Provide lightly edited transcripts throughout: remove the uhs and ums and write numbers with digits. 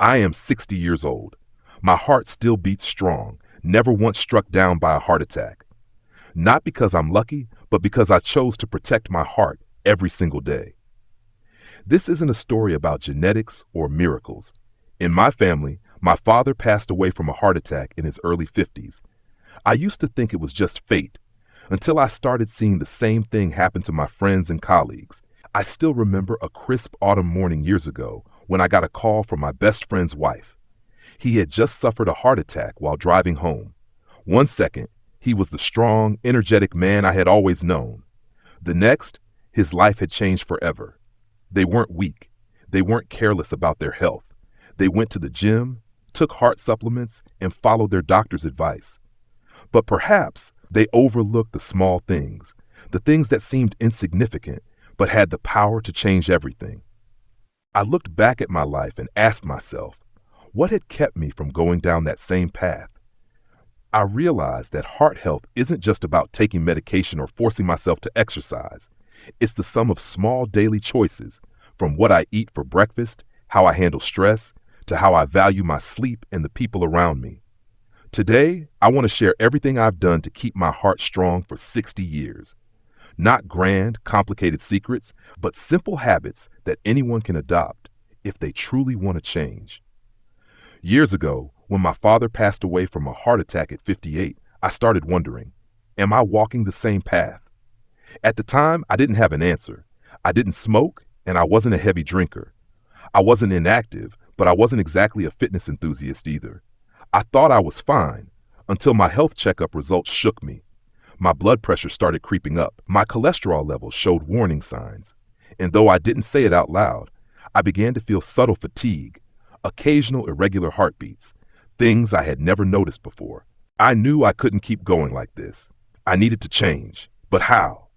I am 60 years old. My heart still beats strong, never once struck down by a heart attack. Not because I'm lucky, but because I chose to protect my heart every single day. This isn't a story about genetics or miracles. In my family, my father passed away from a heart attack in his early 50s. I used to think it was just fate, until I started seeing the same thing happen to my friends and colleagues. I still remember a crisp autumn morning years ago when I got a call from my best friend's wife. He had just suffered a heart attack while driving home. 1 second, he was the strong, energetic man I had always known. The next, his life had changed forever. They weren't weak. They weren't careless about their health. They went to the gym, took heart supplements, and followed their doctor's advice. But perhaps they overlooked the things that seemed insignificant but had the power to change everything. I looked back at my life and asked myself, what had kept me from going down that same path? I realized that heart health isn't just about taking medication or forcing myself to exercise. It's the sum of small daily choices, from what I eat for breakfast, how I handle stress, to how I value my sleep and the people around me. Today, I want to share everything I've done to keep my heart strong for 60 years. Not grand, complicated secrets, but simple habits that anyone can adopt if they truly want to change. Years ago, when my father passed away from a heart attack at 58, I started wondering, am I walking the same path? At the time, I didn't have an answer. I didn't smoke, and I wasn't a heavy drinker. I wasn't inactive, but I wasn't exactly a fitness enthusiast either. I thought I was fine until my health checkup results shook me. My blood pressure started creeping up. My cholesterol levels showed warning signs. And though I didn't say it out loud, I began to feel subtle fatigue, occasional irregular heartbeats, things I had never noticed before. I knew I couldn't keep going like this. I needed to change. But how?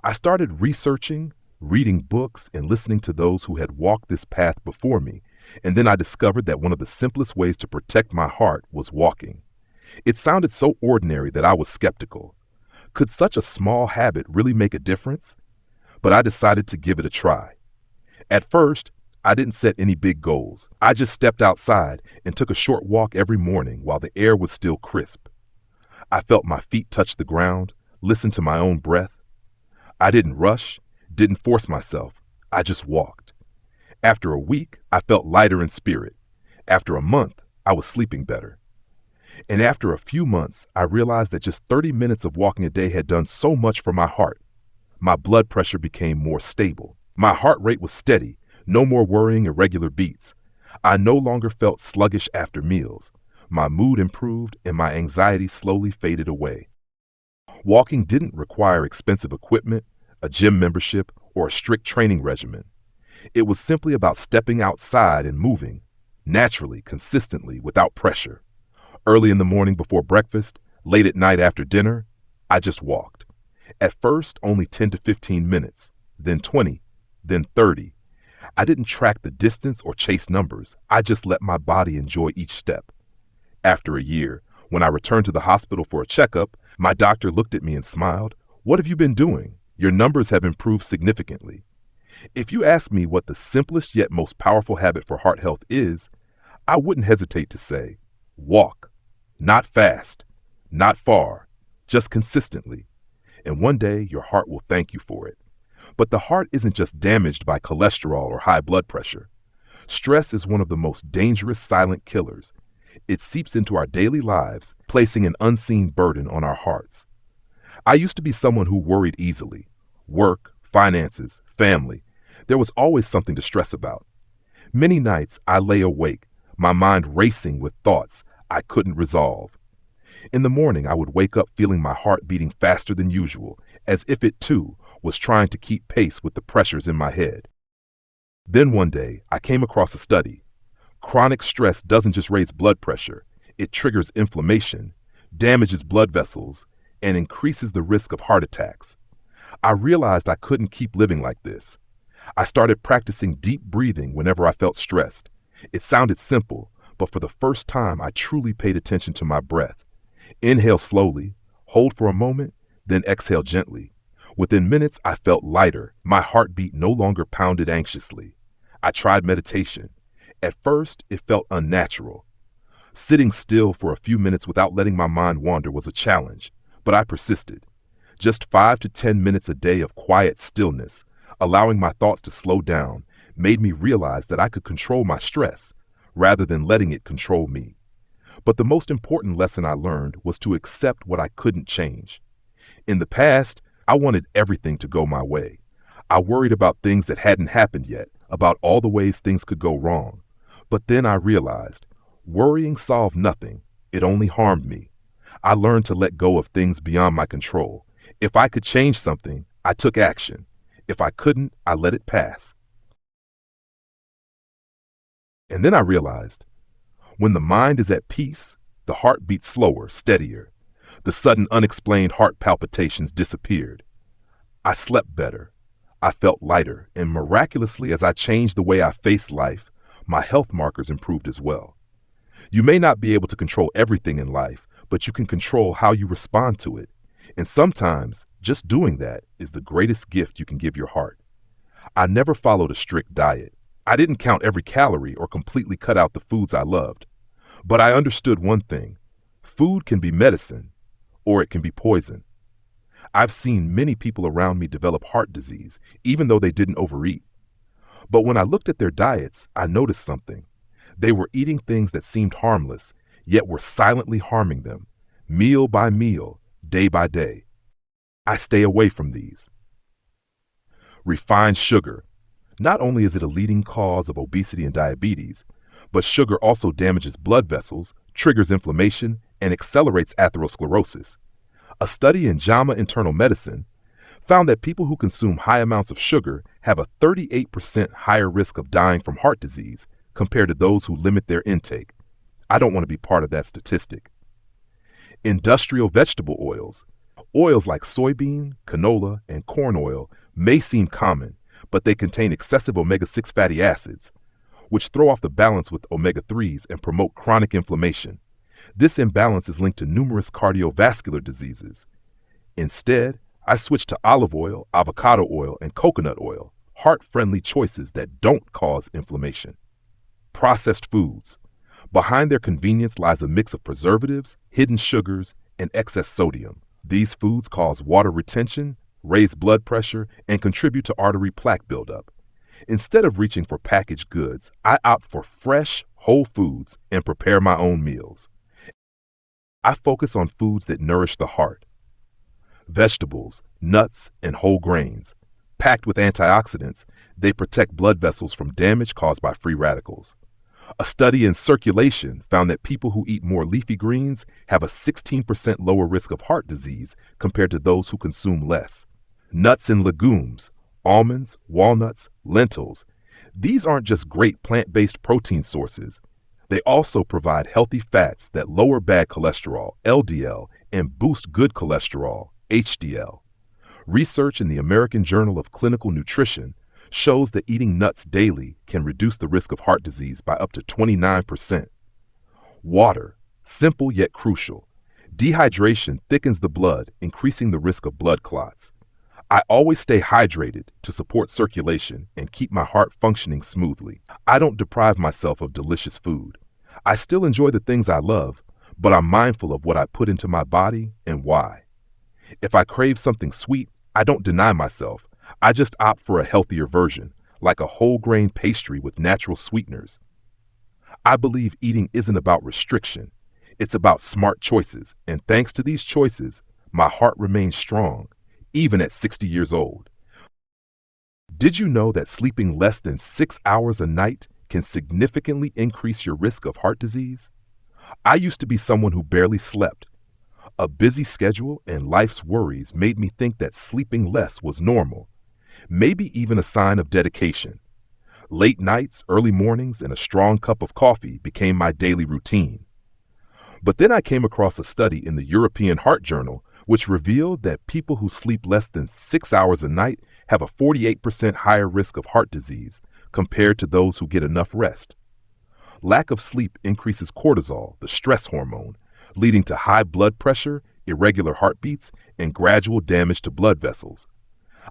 I started researching, reading books, and listening to those who had walked this path before me, and then I discovered that one of the simplest ways to protect my heart was walking. It sounded so ordinary that I was skeptical. Could such a small habit really make a difference? But I decided to give it a try. At first, I didn't set any big goals. I just stepped outside and took a short walk every morning while the air was still crisp. I felt my feet touch the ground, listened to my own breath. I didn't rush, didn't force myself. I just walked. After a week, I felt lighter in spirit. After a month, I was sleeping better. And after a few months, I realized that just 30 minutes of walking a day had done so much for my heart. My blood pressure became more stable. My heart rate was steady, no more worrying irregular beats. I no longer felt sluggish after meals. My mood improved and my anxiety slowly faded away. Walking didn't require expensive equipment, a gym membership, or a strict training regimen. It was simply about stepping outside and moving, naturally, consistently, without pressure. Early in the morning before breakfast, late at night after dinner, I just walked. At first, only 10 to 15 minutes, then 20, then 30. I didn't track the distance or chase numbers. I just let my body enjoy each step. After a year, when I returned to the hospital for a checkup, my doctor looked at me and smiled. "What have you been doing? Your numbers have improved significantly." If you ask me what the simplest yet most powerful habit for heart health is, I wouldn't hesitate to say, walk. Not fast, not far, just consistently. And one day your heart will thank you for it. But the heart isn't just damaged by cholesterol or high blood pressure. Stress is one of the most dangerous silent killers. It seeps into our daily lives, placing an unseen burden on our hearts. I used to be someone who worried easily. Work, finances, family. There was always something to stress about. Many nights I lay awake, my mind racing with thoughts I couldn't resolve. In the morning, I would wake up feeling my heart beating faster than usual, as if it too was trying to keep pace with the pressures in my head. Then one day, I came across a study. Chronic stress doesn't just raise blood pressure, it triggers inflammation, damages blood vessels, and increases the risk of heart attacks. I realized I couldn't keep living like this. I started practicing deep breathing whenever I felt stressed. It sounded simple, but for the first time, I truly paid attention to my breath. Inhale slowly, hold for a moment, then exhale gently. Within minutes, I felt lighter. My heartbeat no longer pounded anxiously. I tried meditation, At first, it felt unnatural. Sitting still for a few minutes without letting my mind wander was a challenge, but I persisted. Just 5 to 10 minutes a day of quiet stillness, allowing my thoughts to slow down, made me realize that I could control my stress rather than letting it control me. But the most important lesson I learned was to accept what I couldn't change. In the past, I wanted everything to go my way. I worried about things that hadn't happened yet, about all the ways things could go wrong. But then I realized worrying solved nothing, it only harmed me. I learned to let go of things beyond my control. If I could change something, I took action. If I couldn't, I let it pass. And then I realized when the mind is at peace, the heart beats slower, steadier. The sudden unexplained heart palpitations disappeared. I slept better. I felt lighter, and miraculously, as I changed the way I faced life, my health markers improved as well. You may not be able to control everything in life, but you can control how you respond to it. And sometimes, just doing that is the greatest gift you can give your heart. I never followed a strict diet. I didn't count every calorie or completely cut out the foods I loved. But I understood one thing: food can be medicine, or it can be poison. I've seen many people around me develop heart disease, even though they didn't overeat. But when I looked at their diets, I noticed something. They were eating things that seemed harmless, yet were silently harming them, meal by meal, day by day. I stay away from these. Refined sugar. Not only is it a leading cause of obesity and diabetes, but sugar also damages blood vessels, triggers inflammation, and accelerates atherosclerosis. A study in JAMA Internal Medicine found that people who consume high amounts of sugar have a 38% higher risk of dying from heart disease compared to those who limit their intake. I don't want to be part of that statistic. Industrial vegetable oils. Oils like soybean, canola, and corn oil may seem common, but they contain excessive omega-6 fatty acids, which throw off the balance with omega-3s and promote chronic inflammation. This imbalance is linked to numerous cardiovascular diseases. Instead, I switched to olive oil, avocado oil, and coconut oil, heart-friendly choices that don't cause inflammation. Processed foods. Behind their convenience lies a mix of preservatives, hidden sugars, and excess sodium. These foods cause water retention, raise blood pressure, and contribute to artery plaque buildup. Instead of reaching for packaged goods, I opt for fresh, whole foods and prepare my own meals. I focus on foods that nourish the heart. Vegetables, nuts, and whole grains. Packed with antioxidants, they protect blood vessels from damage caused by free radicals. A study in Circulation found that people who eat more leafy greens have a 16% lower risk of heart disease compared to those who consume less. Nuts and legumes, almonds, walnuts, lentils. These aren't just great plant-based protein sources. They also provide healthy fats that lower bad cholesterol, LDL, and boost good cholesterol, HDL. Research in the American Journal of Clinical Nutrition shows that eating nuts daily can reduce the risk of heart disease by up to 29%. Water, simple yet crucial. Dehydration thickens the blood, increasing the risk of blood clots. I always stay hydrated to support circulation and keep my heart functioning smoothly. I don't deprive myself of delicious food. I still enjoy the things I love, but I'm mindful of what I put into my body and why. If I crave something sweet, I don't deny myself. I just opt for a healthier version, like a whole grain pastry with natural sweeteners. I believe eating isn't about restriction. It's about smart choices, and thanks to these choices, my heart remains strong, even at 60 years old. Did you know that sleeping less than 6 hours a night can significantly increase your risk of heart disease? I used to be someone who barely slept. A busy schedule and life's worries made me think that sleeping less was normal, maybe even a sign of dedication. Late nights, early mornings, and a strong cup of coffee became my daily routine. But then I came across a study in the European Heart Journal which revealed that people who sleep less than 6 hours a night have a 48% higher risk of heart disease compared to those who get enough rest. Lack of sleep increases cortisol, the stress hormone, leading to high blood pressure, irregular heartbeats, and gradual damage to blood vessels.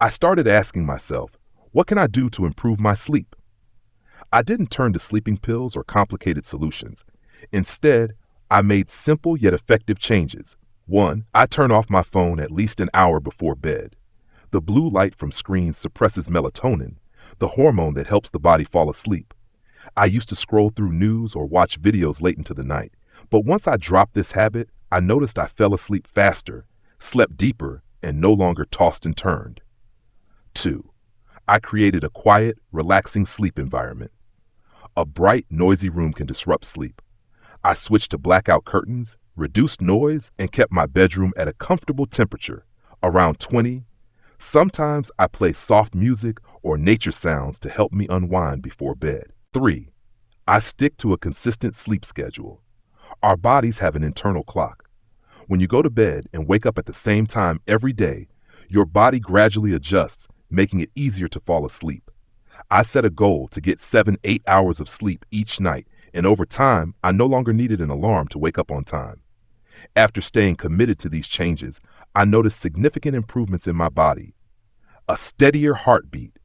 I started asking myself, what can I do to improve my sleep? I didn't turn to sleeping pills or complicated solutions. Instead, I made simple yet effective changes. 1. I turn off my phone at least an hour before bed. The blue light from screens suppresses melatonin, the hormone that helps the body fall asleep. I used to scroll through news or watch videos late into the night, but once I dropped this habit, I noticed I fell asleep faster, slept deeper, and no longer tossed and turned. 2. I created a quiet, relaxing sleep environment. A bright, noisy room can disrupt sleep. I switched to blackout curtains, reduced noise, and kept my bedroom at a comfortable temperature, around 20. Sometimes I play soft music or nature sounds to help me unwind before bed. 3. I stick to a consistent sleep schedule. Our bodies have an internal clock. When you go to bed and wake up at the same time every day, your body gradually adjusts, making it easier to fall asleep. I set a goal to get 7-8 hours of sleep each night, and over time, I no longer needed an alarm to wake up on time. After staying committed to these changes, I noticed significant improvements in my body. A steadier heartbeat.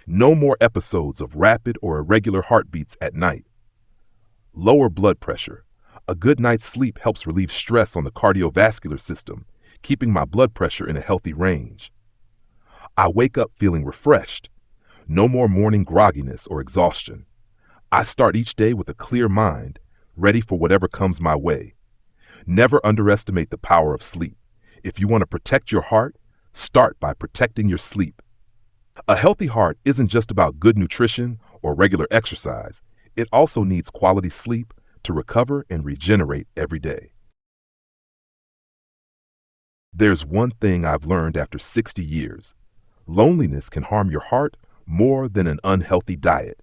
No more episodes of rapid or irregular heartbeats at night. Lower blood pressure. A good night's sleep helps relieve stress on the cardiovascular system, keeping my blood pressure in a healthy range. I wake up feeling refreshed. No more morning grogginess or exhaustion. I start each day with a clear mind, ready for whatever comes my way. Never underestimate the power of sleep. If you want to protect your heart, start by protecting your sleep. A healthy heart isn't just about good nutrition or regular exercise. It also needs quality sleep to recover and regenerate every day. There's one thing I've learned after 60 years. Loneliness can harm your heart more than an unhealthy diet.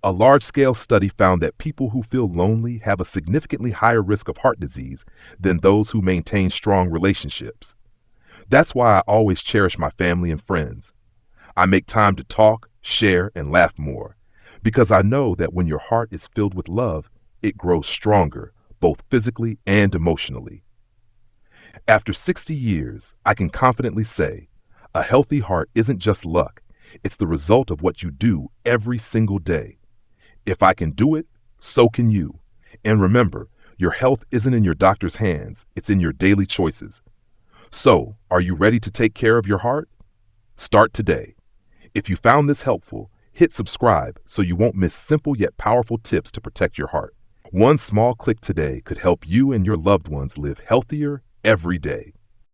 A large-scale study found that people who feel lonely have a significantly higher risk of heart disease than those who maintain strong relationships. That's why I always cherish my family and friends. I make time to talk, share, and laugh more, because I know that when your heart is filled with love, it grows stronger, both physically and emotionally. After 60 years, I can confidently say, a healthy heart isn't just luck, it's the result of what you do every single day. If I can do it, so can you. And remember, your health isn't in your doctor's hands, it's in your daily choices. So, are you ready to take care of your heart? Start today. If you found this helpful, hit subscribe so you won't miss simple yet powerful tips to protect your heart. One small click today could help you and your loved ones live healthier every day.